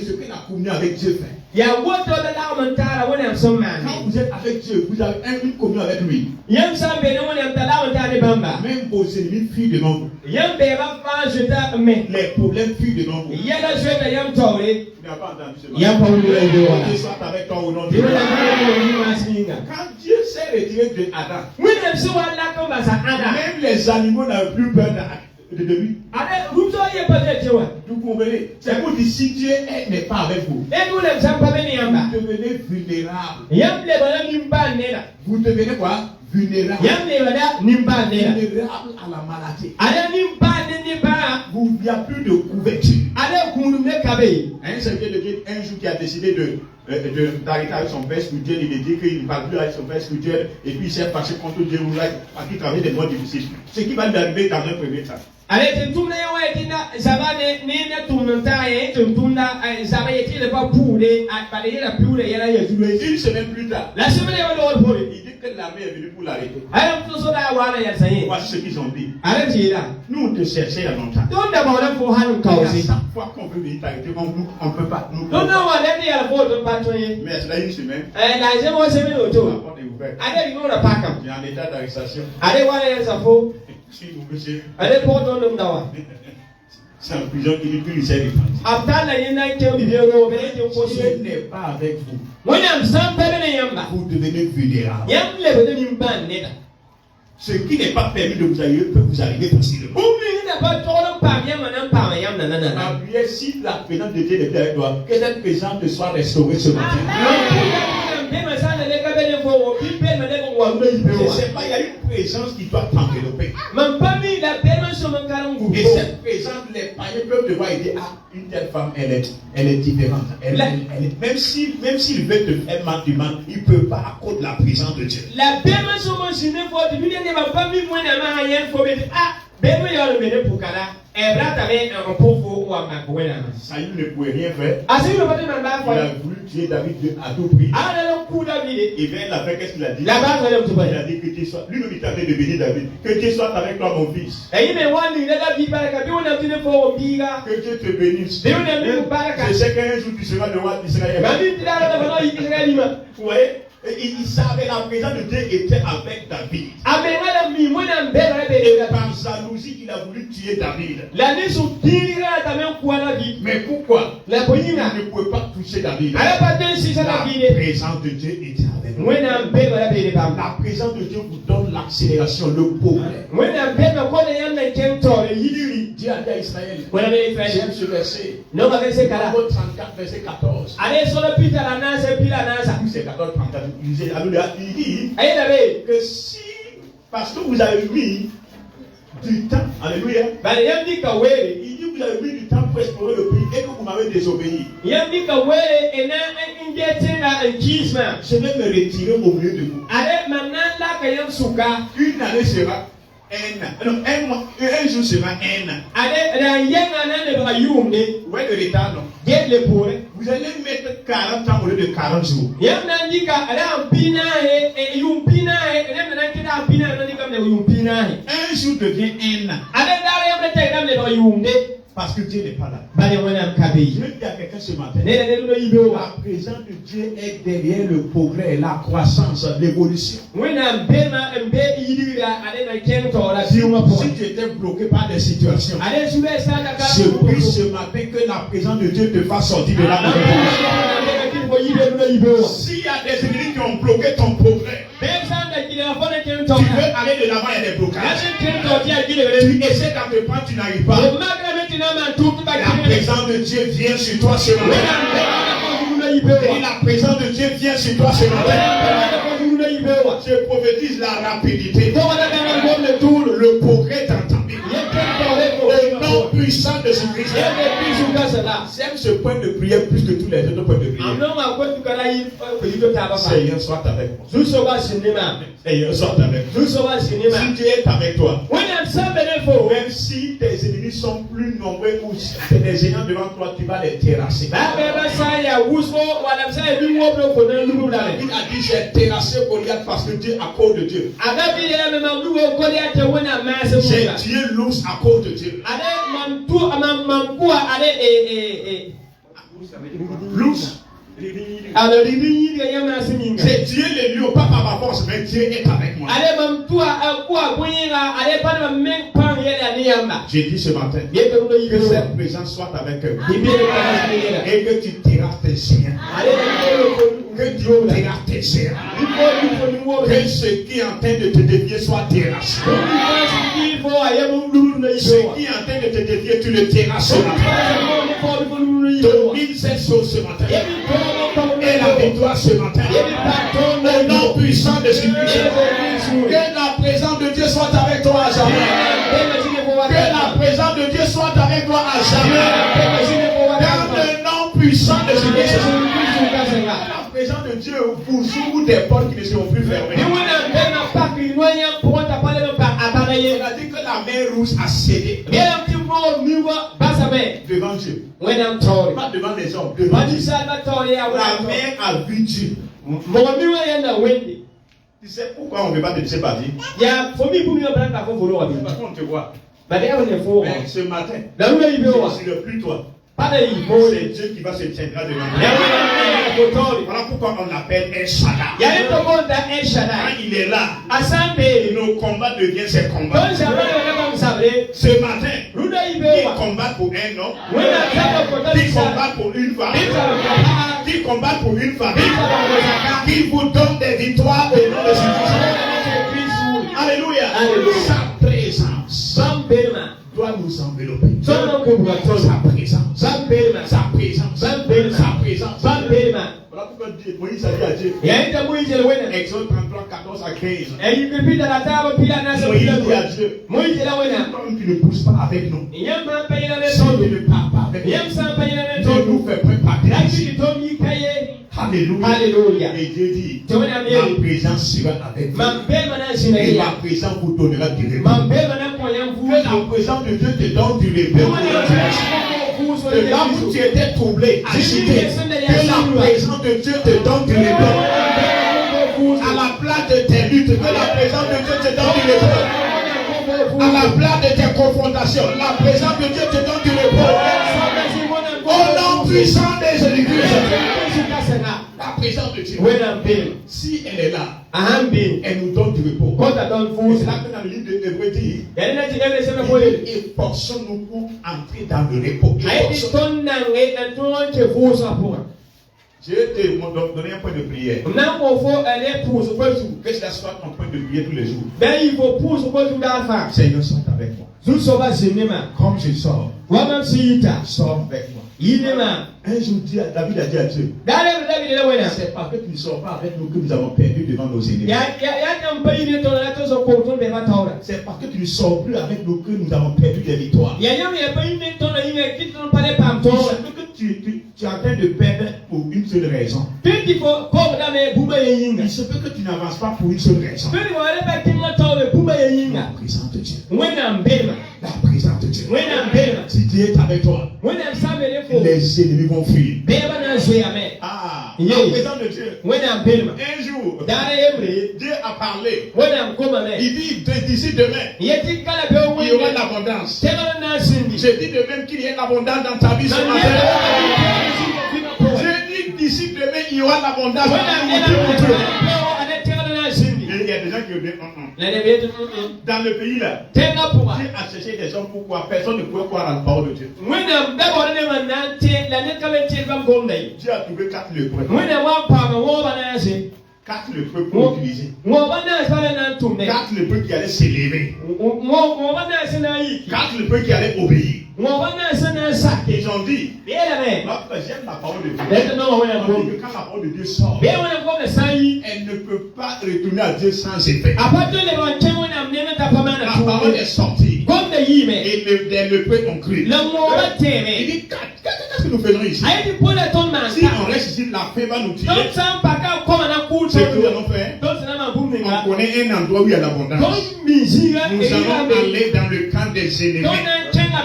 ce que la communion avec Dieu fait. Quand vous êtes avec Dieu, vous avez une communion avec lui. Même vos ennemis fuient devant vous. Les problèmes fuient devant vous. Tu n'as pas entendu ce matin. Dieu soit avec toi au nom de Dieu. Quand Dieu s'est retiré de Adam, même les animaux n'avaient plus peur lui. Vous comprenez? C'est pour dire si Dieu n'est pas avec vous, vous devenez vulnérable. Vous devenez quoi? Vulnérable. Vulnérable à la maladie. Il n'y a plus de couverture. Un serviteur de Dieu, un jour, qui a décidé d'arrêter avec son père spirituel, il a dit qu'il ne parle plus avec son père spirituel, et puis il s'est fâché contre Dieu, parce qu'il travaille des mois difficiles. Ce qui va lui arriver dans un premier temps. Une semaine plus tard, il dit que l'armée est venue pour l'arrêter. Voici ce qu'ils ont dit. Nous, on te cherchait il y a longtemps. Et à chaque fois qu'on veut venir t'arrêter, on ne peut pas. Mais c'est là une semaine. La porte est ouverte. Il y a un état d'arrestation. Si vous monsieur. C'est en prison qui dit qu'il s'est répandu. Dieu n'est pas avec vous. Vous devenez vulnérable. Ce qui n'est pas permis de vous arriver peut vous arriver facilement. Si la présence de Dieu est avec toi, que cette présence te soit restaurée ce matin. C'est pas, il y a une présence qui doit t'envelopper. Et cette présence, les païens peuvent te voir et dire, ah, une telle femme, elle est différente. Même s'il veut te faire mal du mal, il ne peut pas à cause de la présence de Dieu. Saül ne pouvait rien faire. Il a voulu tuer David à tout prix. Et bien, il a fait qu'est-ce qu'il a dit? Il a dit que Dieu soit. Lui-même, il t'avait de bénir David. Que Dieu soit avec toi, mon fils. Que Dieu te bénisse. Je sais qu'un jour tu seras le roi d'Israël. Vous voyez? Il savait la présence de Dieu était avec David. Et par jalousie, il a voulu tuer David. Mais pourquoi? Il ne pouvait pas toucher David. La présence de Dieu était avec lui. La présence de Dieu vous donne l'accélération, le progrès. Dieu a dit à Israël, j'aime ce verset. Nombre 34, verset 14. C'est 14, 34. Il dit que si, parce que vous avez mis du temps, alléluia, il dit que vous avez mis du temps pour explorer le pays et que vous m'avez désobéi. Je vais me retirer au milieu de vous. Une année sera un mois, un jour sera un an. Où est le retard, non? Vous allez mettre 40 ans au lieu de 40 jours. Un jour devient un an. Parce que Dieu n'est pas là. Je veux dire à quelqu'un ce matin, la présence de Dieu est derrière le progrès, la croissance, l'évolution. Si tu étais bloqué par des situations, je prie ce matin que la présence de Dieu te fasse sortir de là. S'il y a des ennemis qui ont bloqué ton progrès, tu veux aller de l'avant, il y a des blocages. Tu essaies d'entreprendre, tu n'arrives pas. La présence de Dieu vient sur toi ce matin. Et la présence de Dieu vient sur toi ce matin. Je prophétise la rapidité. Le progrès dans ta vie. Le nom puissant de ce Christ. J'aime ce point de prière plus que tous les autres points de prière. Seigneur, sois avec moi. Seigneur, sois avec moi. Si Dieu est avec toi, même si tes ennemis sont plus nombreux ou des géants devant toi, tu vas les terrasser. David a dit, j'ai terrassé Goliath parce que Dieu, à cause de Dieu. J'ai tué l'ours à cause de Dieu. L'ours, Alors, c'est Dieu le lieu, pas par ma force, mais Dieu est avec moi. J'ai dit ce matin que cette présence soit avec eux et que tu terrasses tes chiens. Que Dieu terrasse tes chiens. Que ce qui est en train de te dévier soit terrassé. Ce qui est en train de te dévier, tu le terrasses ce matin. Domine cette chose ce matin. Et la victoire ce matin. Au nom puissant de Jésus-Christ. Que la présence de Dieu soit avec toi à jamais. Que la présence de Dieu soit avec toi à jamais. Dans le nom puissant de Jésus-Christ. La présence de Dieu vous ouvre des portes qui ne seront plus fermées. Il a dit que la mer rouge a cédé devant Dieu. Pas devant les hommes, devant Dieu. La mer a vu Dieu. Tu sais pourquoi on ne veut pas te laisser partir? Parce qu'on te voit. Mais ce matin, c'est le plus toi. C'est Dieu qui va se tiendra devant toi. Voilà pourquoi on l'appelle El Shaddai. Quand il est là, nos combats deviennent ses combats. Ce matin, qui combat pour un homme, qui combat pour une femme, qui combat pour une famille, qui vous donne des victoires au nom de Jésus. Alléluia. Sa présence doit nous envelopper. Sa présence. Sa présence. Voilà pourquoi Moïse a dit à Dieu. Exode 33, 14 à 15. Moïse dit à Dieu. Comme tu ne pousses pas avec nous. Si tu ne pars pas avec nous. Tu nous fais préparer ici. Alléluia. Et Dieu dit, ma présence sera avec vous. Et ma présence vous donnera du repos. Que la présence de Dieu te donne du repos. Que là où tu étais troublé, agité, que la présence de Dieu te donne du repos. À la place de tes luttes, que la présence de Dieu te donne du repos. À la place de tes confrontations, la présence de Dieu te donne du repos. Au nom puissant de Jésus-Christ. La présence de Dieu, si elle est là, elle nous donne du repos. C'est là que dans le livre de Hébreux dit, efforçons-nous pour entrer dans le repos. Je vais te donner un point de prière. Que cela soit ton point de prière tous les jours. Seigneur, sois avec moi. Comme je sors, sors avec moi. Un jour, David a dit à Dieu, c'est parce que tu ne sors pas avec nous que nous avons perdu devant nos ennemis. C'est parce que tu ne sors plus avec nous que nous avons perdu des victoires. Tu es en train de perdre pour une seule raison. Il se peut que tu n'avances pas pour une seule raison. La présence de Dieu. La présence de Dieu. Si Dieu est avec toi, les ennemis vont fuir. Ah, la présence de Dieu. Un jour, Dieu a parlé. Il dit d'ici demain, il y aura l'abondance. Je dis de même qu'il y ait l'abondance dans ta vie ce matin. Je dis d'ici demain, il y aura l'abondance. Il y a des gens qui ont dit dans le pays là, Dieu a cherché des hommes pour quoi personne ne pouvait croire à la parole de Dieu. Dieu a trouvé 4 lépreux. 4 lépreux pour utiliser. 4 lépreux qui allaient s'élever. 4 lépreux qui allaient obéir. Ils ont dit, j'aime la parole de Dieu. Quand la parole de Dieu sort, elle ne peut pas retourner à Dieu sans effet. La parole est sortie. Et les lépreux ont cru. Il dit, qu'est-ce que nous faisons ici? Si on reste ici, la faim va nous tirer. Ce que nous allons faire, on connaît un endroit où il y a l'abondance. Nous allons aller dans le camp des ennemis.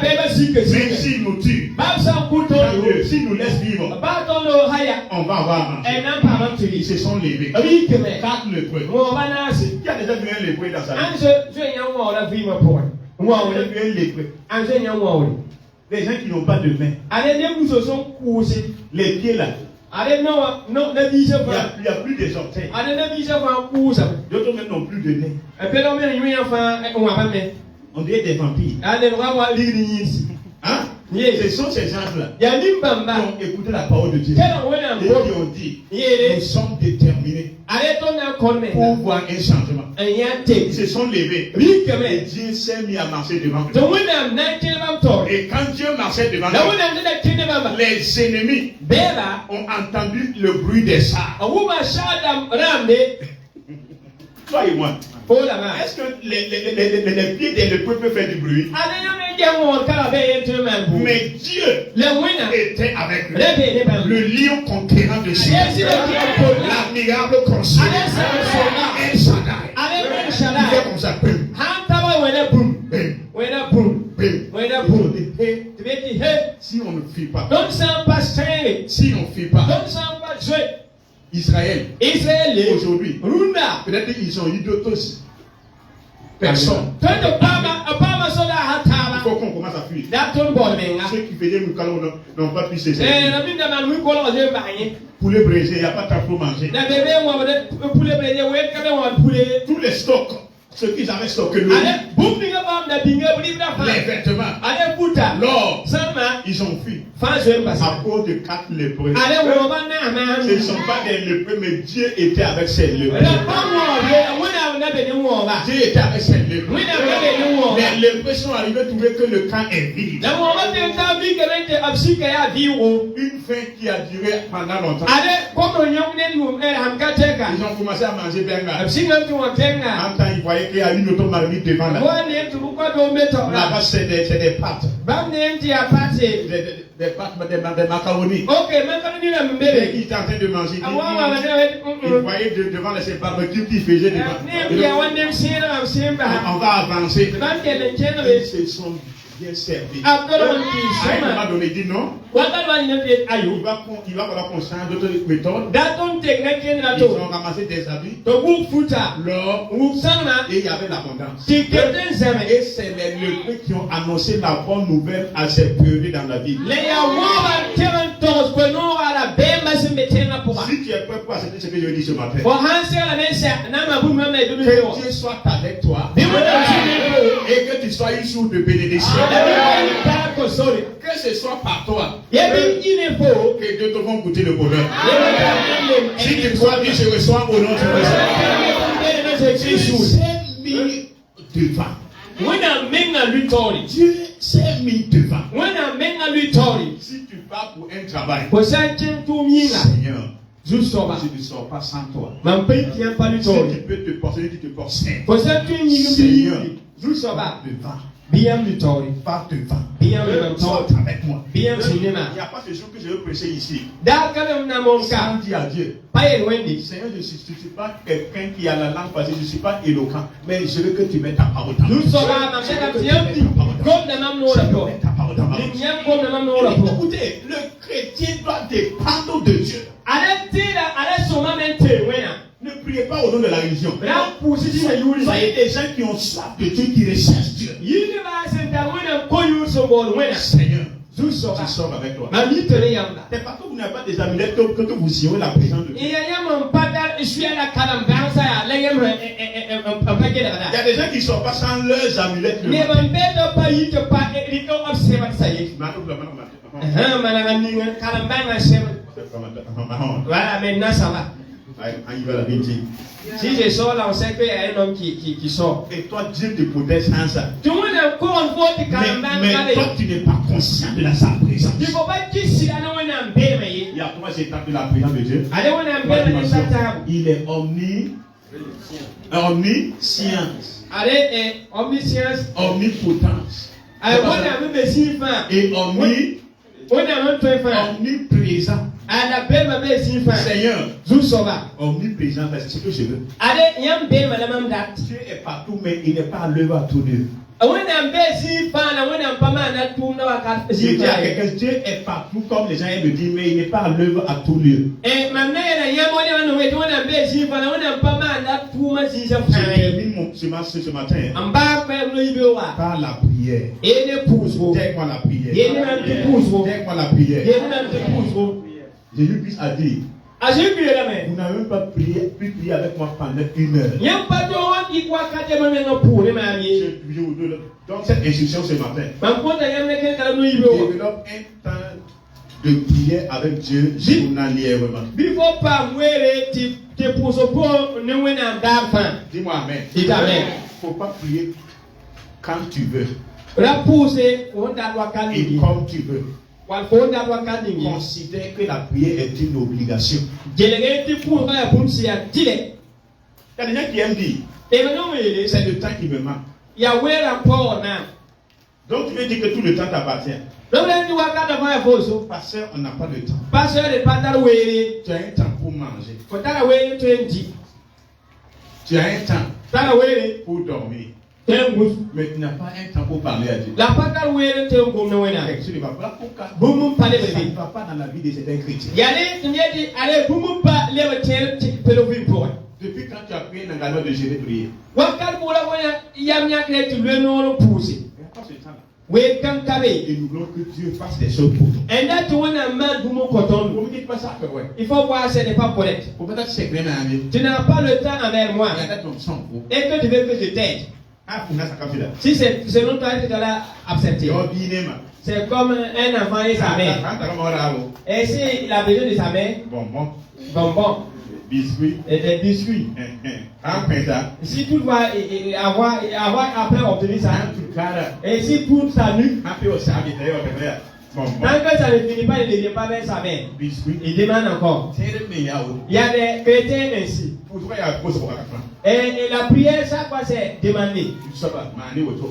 Même s'ils nous tuent, s'ils nous laissent vivre, on va avoir mangé. Ils se sont levés. 4 lépreux. Qui a déjà vu un lépreux dans sa vie? Les gens qui n'ont pas de main. Les pieds là. Il n'y a plus des orteils. D'autres même n'ont plus de nez. On dirait des vampires. Hein? Ce sont ces gens-là qui ont écouté la parole de Dieu et qui ont dit, nous sommes déterminés pour voir un changement. Ils se sont levés et Dieu s'est mis à marcher devant eux. Et quand Dieu marchait devant eux, les ennemis ont entendu le bruit des chars. Toi et moi, est-ce que les pieds des lépreux peuvent faire du bruit? Mais Dieu était avec eux. Le lion conquérant de Sion, l'admirable consul, El Shaddai. Il fait comme ça. Si on ne fuit pas, si on ne fuit pas, Israël, aujourd'hui, peut-être qu'ils ont eu d'autres personnes. Il faut qu'on commence à fuir. Ceux qui faisaient le calon n'ont pas pu se servir. Poulet braisé, il n'y a pas de pour manger. Tous les stocks, ceux qui avaient stocké l'eau, les vêtements, l'or, ils ont fui à cause de 4 lépreux. Ce ne sont pas des lépreux, mais Dieu était avec ces lépreux. Dieu était avec ces lépreux. Les lépreux sont arrivés à trouver que le camp est vide. Une faim qui a duré pendant longtemps. Ils ont commencé à manger benga. En même temps, ils voyaient qu'il y a une autre marmite devant là. Là-bas, c'est des pâtes. Des macaronis. Et qui étaient en train de manger. Ils voyaient devant ces barbecues qui faisaient devant. On va avancer. Ils se sont bien servis. À un moment donné, il dit non. Il va falloir qu'on change d'autres méthodes. Ils ont ramassé des habits, l'or, et il y avait l'abondance. Et c'est les lépreux qui ont annoncé la bonne nouvelle à ces perdus dans la vie. Si tu es prêt pour accepter ce que je dis ce matin, que Dieu soit avec toi et que tu sois une source de bénédiction. Que ce soit par toi que Dieu te va goûter le bonheur. Si tu crois que je reçois au nom de Jésus, Dieu s'est mis devant. Dieu s'est mis devant. Si tu pars pour un travail, Seigneur, je ne sors pas sans toi. Si tu peux te porter, tu te portes sain. Seigneur, devant. Pas devant. Sois avec moi. Il n'y a pas de jour que je veux prêcher ici. Sans dire à Dieu, Seigneur, je ne suis pas quelqu'un qui a la langue facile, je ne suis pas éloquent, mais je veux que tu mettes ta parole dans ma bouche. Écoutez, le chrétien doit dépendre de Dieu. Ne priez pas au nom de la religion. Soyez des gens qui ont soif de Dieu, qui recherchent Dieu. Seigneur, je sors avec toi. C'est parce que vous n'avez pas des amulettes que vous sillonnez la présence de Dieu. Il y a des gens qui ne sortent pas sans leurs amulettes. Voilà, maintenant ça va. Si je sors là, on sait qu'il y a un homme qui sort. Et toi, Dieu te protège sans ça. Mais toi, tu n'es pas conscient de sa présence. Il y a 3 étapes de la présence de Dieu. Il est omniscience, omnipotence et omniprésent. Seigneur, omniprésent, c'est ce que je veux. Dieu est partout, mais il n'est pas à l'œuvre à tous lieux. Je dis à quelqu'un, Dieu est partout, comme les gens aiment le dire, mais il n'est pas à l'œuvre à tous lieux. Je termine ce matin par la prière. Dis-moi la prière. Dis-moi la prière. Jésus-Christ a dit, vous n'avez même pas pu prier avec moi pendant 1 heure. Je vous donne cette instruction ce matin. Développe un temps de prière avec Dieu journalièrement. Dis-moi amen. Il ne faut pas prier quand tu veux. Et comme tu veux. Considère que la prière est une obligation. Il y a des gens qui aiment dire, c'est le temps qui me manque. Donc tu veux dire que tout le temps t'appartient. Pasteur, on n'a pas de temps. Tu as un temps pour manger. Tu as un temps pour dormir. Mais tu n'as pas un temps pour parler à Dieu. Ça ne va pas dans la vie de certains chrétiens. Depuis quand tu as pris un engagement de gérer prier? Il n'y a pas ce temps-là. Et nous voulons que Dieu fasse des choses pour nous. Vous me dites pas ça, ouais. Il faut voir, ce n'est pas correct. Tu n'as pas le temps envers moi. Et que tu veux que je t'aide. Si c'est selon toi, tu dois accepter. C'est comme un enfant et sa mère. Et si il a besoin de sa mère, bonbon, biscuits, et des biscuits. Si tout va avoir après obtenir ça, et si tout s'annule, tant que ça ne finit pas, il ne devient pas vers sa mère. Il demande encore. Il y a des chrétiens ainsi. Et la prière, ça quoi, c'est demander.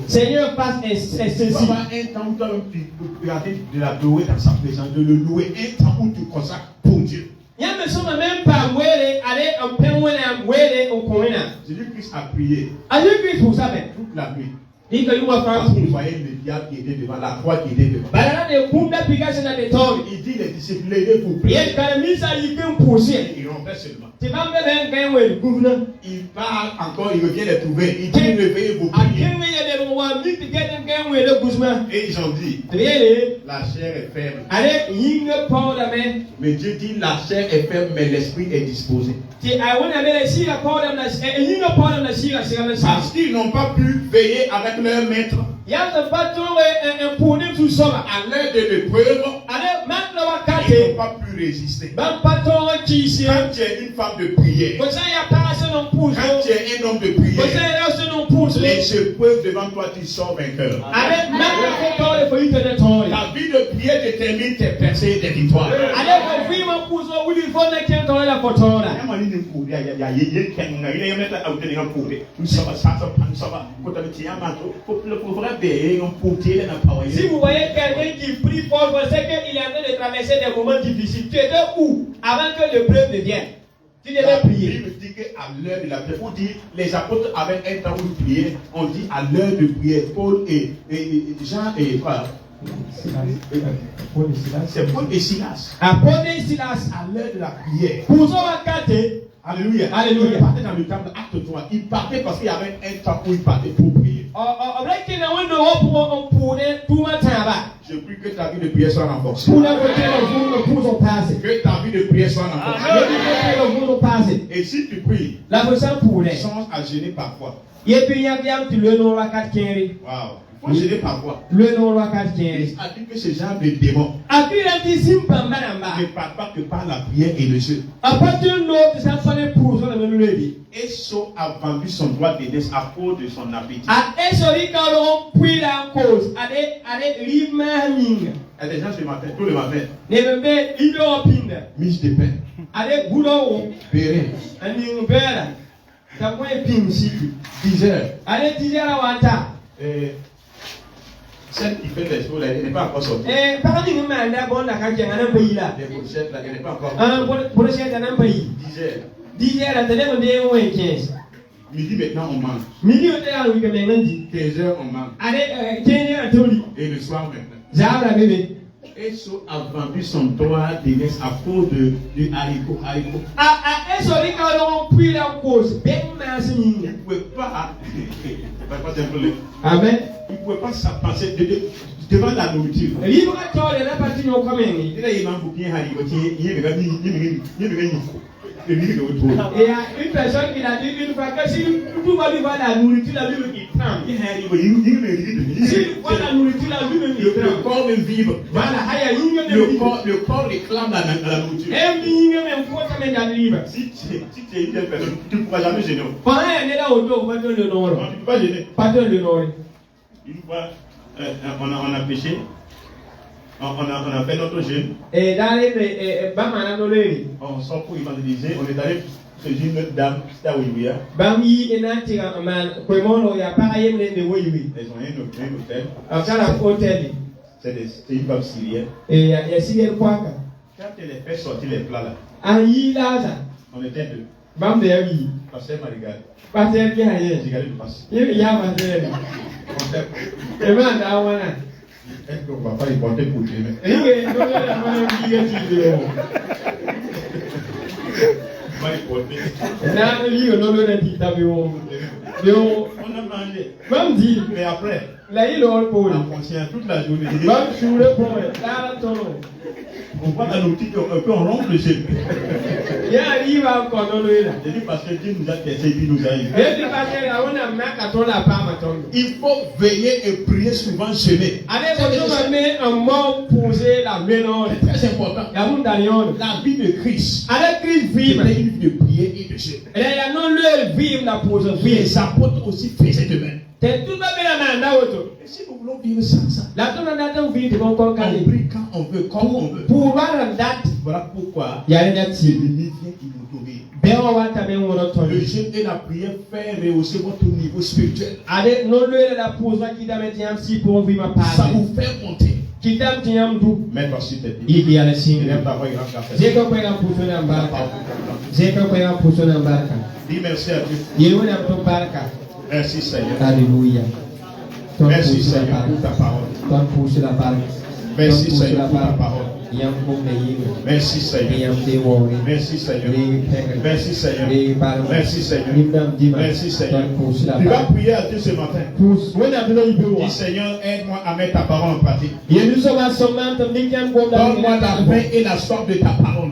Seigneur, passe ceci. Un temps où tu as de la louer dans sa présence, de le louer, un temps où tu consacres pour Dieu. Jésus-Christ a prié toute la nuit. Parce qu'il voyait le diable qui était devant, la croix qui était devant. Il dit les disciples, pour prier. Ils rompaient seulement. Il parle encore, il revient les trouver. Il dit, réveillez vos prières. Et ils ont dit, la chair est faible. Mais Dieu dit, la chair est faible, mais l'esprit est disposé. Parce qu'ils n'ont pas pu veiller avec leur maître. À l'heure de l'épreuve, ils n'ont pas pu résister. Quand tu es une femme de prière, quand tu es un homme de prière, les épreuves devant toi, tu sors vainqueur. Ta vie de prière détermine tes percées et tes victoires. Si vous voyez quelqu'un qui prie fort, c'est qu'il est en train de traverser des moments difficiles. Tu étais où avant que l'épreuve ne vienne? Tu devais prier. Il me dit qu'à l'heure de la prière, on dit les apôtres avaient un temps où ils priaient. On dit à l'heure de prière, Paul et Jean et quoi? C'est Paul et Silas. À Paul et Silas, à l'heure de la prière. Alléluia. Alléluia. Ils partaient dans le temps de Acte 3. Ils partaient parce qu'il y avait un temps où ils partaient pour prier. Je prie que ta vie de prière soit renforcée. Que ta vie de prière soit renforcée. Et si tu pries, songe à gêner parfois. Wow. Il faut gêner parfois. Il a dit que ce genre de démon ne parle pas que par la prière et le jeûne. Esau a vendu son droit d'aînesse à cause de son appétit. Il y a des gens ce matin, tout le matin, miche de pain, béret, 10 heures. Celle qui fait les choses, elle n'est pas encore sortie. Les brochettes, là, elle n'est pas encore sortie. 10 heures. Midi maintenant on mange. 15 heures on mange. Et le soir maintenant. Esau a vendu son droit d'aînesse à cause de haricot. Il ne pouvait pas. Amen. Il ne pouvait pas penser devant la nourriture. Il va attendre la partie de commun. Il a un bouquin à et une personne qui a dit une fois que si tout va lui voir la nourriture, la lui prend. Si voit la nourriture, la lui le corps même vibre. Voilà, le corps réclame la nourriture. Si tu es une telle personne, tu ne pourras jamais gêner. Pendant un est là autour, on va donner le nom. Tu ne peux pas gêner. Pas donner le nom. Une fois, on a péché. On a fait notre jeûne. Et dans les on sort pour évangéliser. On est allé chez une dame, c'était à Ouïouia. Elles ont un hôtel. C'est une femme syrienne. Et il y a Syrienne quoi? Quand elle a fait sortir les plats là, on était deux. Pasteur m'a regardé. J'ai regardé le pasteur. Est-ce qu'on ne va pas les porter pour Dieu? On a mangé. Mais après, on a conscience toute la journée. On voit la nourriture qu'on rompt le jeu. J'ai dit parce que Dieu nous a testé et puis nous a aidés. Il faut veiller et prier souvent jeûner. C'est très important. La vie de Christ c'était une vie de prière et de jeûne. Les apôtres aussi faisaient de même. Et si nous voulons vivre sans ça, on prie quand on veut, comme on veut. Voilà pourquoi l'ennemi vient qui nous domine. Le jeûne et la prière fait rehausser votre niveau spirituel. Ça vous fait monter. Mets-toi sur tes pieds. Lève ta voix et dis merci à Dieu. Merci Seigneur. Alléluia. Merci Seigneur pour ta parole. Merci Seigneur pour ta parole. Merci Seigneur. Merci Seigneur. Merci Seigneur. Merci Seigneur. Merci Seigneur. Tu vas prier à Dieu ce matin. Dis Seigneur, aide-moi à mettre ta parole en pratique. Donne-moi la faim et la soif de ta parole.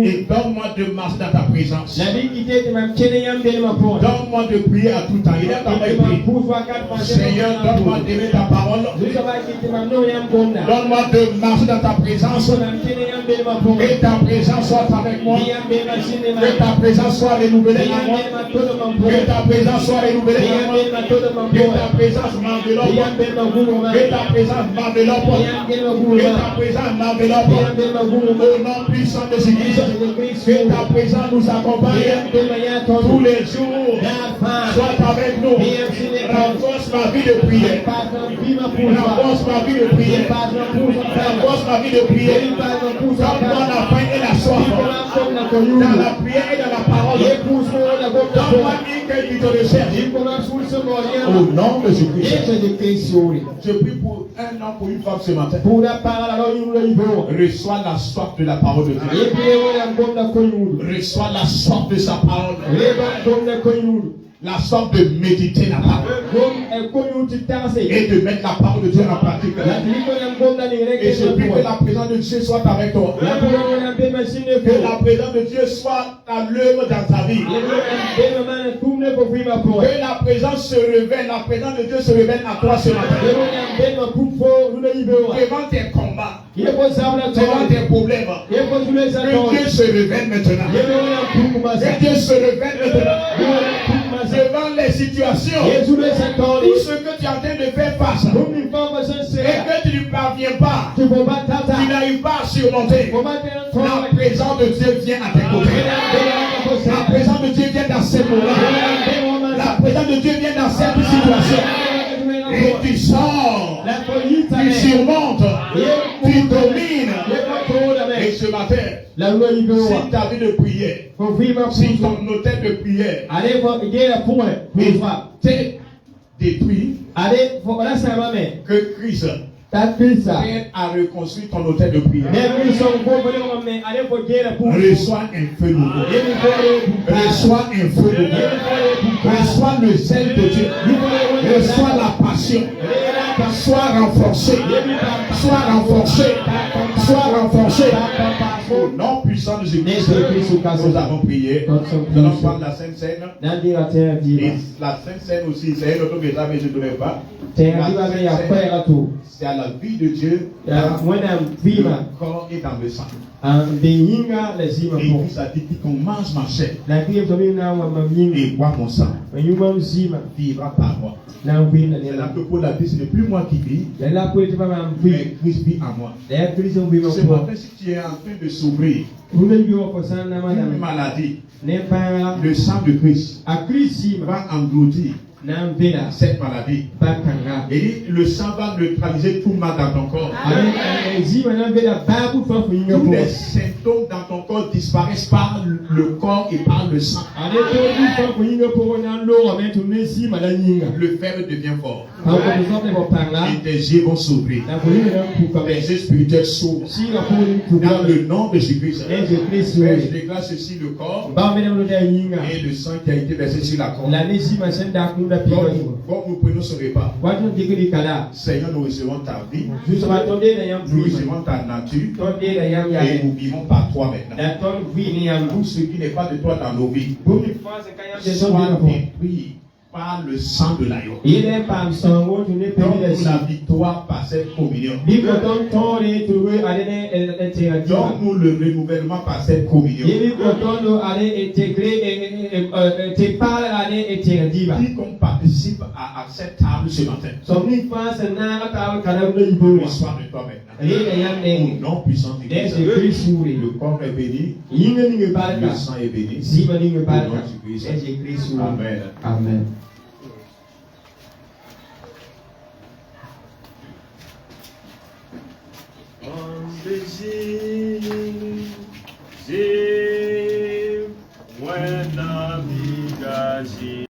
Et donne-moi de marcher dans ta présence. Donne-moi de prier à tout temps. Il est dans mes prières. Seigneur, donne-moi d'aimer ta parole. Donne-moi de marcher dans ta présence. Que ta présence soit avec moi. Que ta présence soit renouvelée en moi. Que ta présence soit renouvelée en moi. Que ta présence m'enveloppe. Que ta présence m'enveloppe. Que ta présence m'enveloppe. Au nom puissant de Jésus. Que ta présence nous accompagne tous les jours. Sois avec nous. Renforce ma vie de prière. Renforce ma vie de prière. Renforce ma vie de prière. Donne-moi la faim et la soif. Dans la prière et dans la parole. Donne-moi une quête qui te recherche. Au nom de Jésus-Christ. Je prie pour un homme, pour une femme ce matin. Reçois la soif de la parole de Dieu. Reçois la soif de sa parole. La soif de méditer la parole et de mettre la parole de Dieu en pratique. Et je prie que la présence de Dieu soit avec toi. Que la présence de Dieu soit à l'œuvre dans ta vie. Que la présence se révèle, la présence de Dieu se révèle à toi ce matin. Devant tes combats, devant tes problèmes, que Dieu se révèle maintenant. Que Dieu se révèle maintenant. Devant les situations, tout ce que tu es en train de faire face et que tu ne parviens pas, tu n'arrives pas à surmonter, la présence de Dieu vient à tes côtés. La présence de Dieu vient dans ces moments. La présence de Dieu vient dans cette situation. Et tu sors, tu surmontes, tu domines. Et ce matin, si ta vie de prière, si ton hôtel de prière t'es détruit, que Christ aide à reconstruire ton hôtel de prière. Reçois un feu nouveau. Reçois un feu nouveau. Reçois le zèle de Dieu. Reçois la passion. Sois renforcé. Sois renforcé. Sois renforcé. Au nom puissant de Jésus-Christ, nous avons prié. Nous allons prendre la Sainte Seine. Et la Sainte Seine aussi, c'est un autre message, mais je ne devrais pas. C'est à la vie de Dieu. Le corps est dans le sang. Et Christ a dit qu'on mange ma chair et boit mon sang, vivra par moi. C'est là que Paul a dit, ce n'est plus moi qui vis, mais Christ vit en moi. Ce matin, si tu es en train de souffrir une maladie, le sang de Christ va engloutir cette maladie. Et le sang va neutraliser tout mal dans ton corps. Tous les symptômes dans ton corps disparaissent par le corps et par le sang. Le faible devient fort. Et tes yeux vont s'ouvrir. Tes yeux spirituels s'ouvrent. Dans le nom de Jésus-Christ. Je déclare ceci, le corps et le sang qui a été versé sur la croix. Quand nous prenons ce repas, Seigneur, nous recevons ta vie, nous recevons ta nature, et nous vivons par toi maintenant. Tout ce qui n'est pas de toi dans nos vies, soit détruit par le sang de l'agneau. Donne-nous la victoire par cette communion. Donne-nous le renouvellement par cette communion. Quiconque participe à cette table ce matin, reçois de toi maintenant. Au nom puissant de Christ, le corps est béni, le sang est béni. Au nom de Jésus-Christ. Amen. Amen. Baiser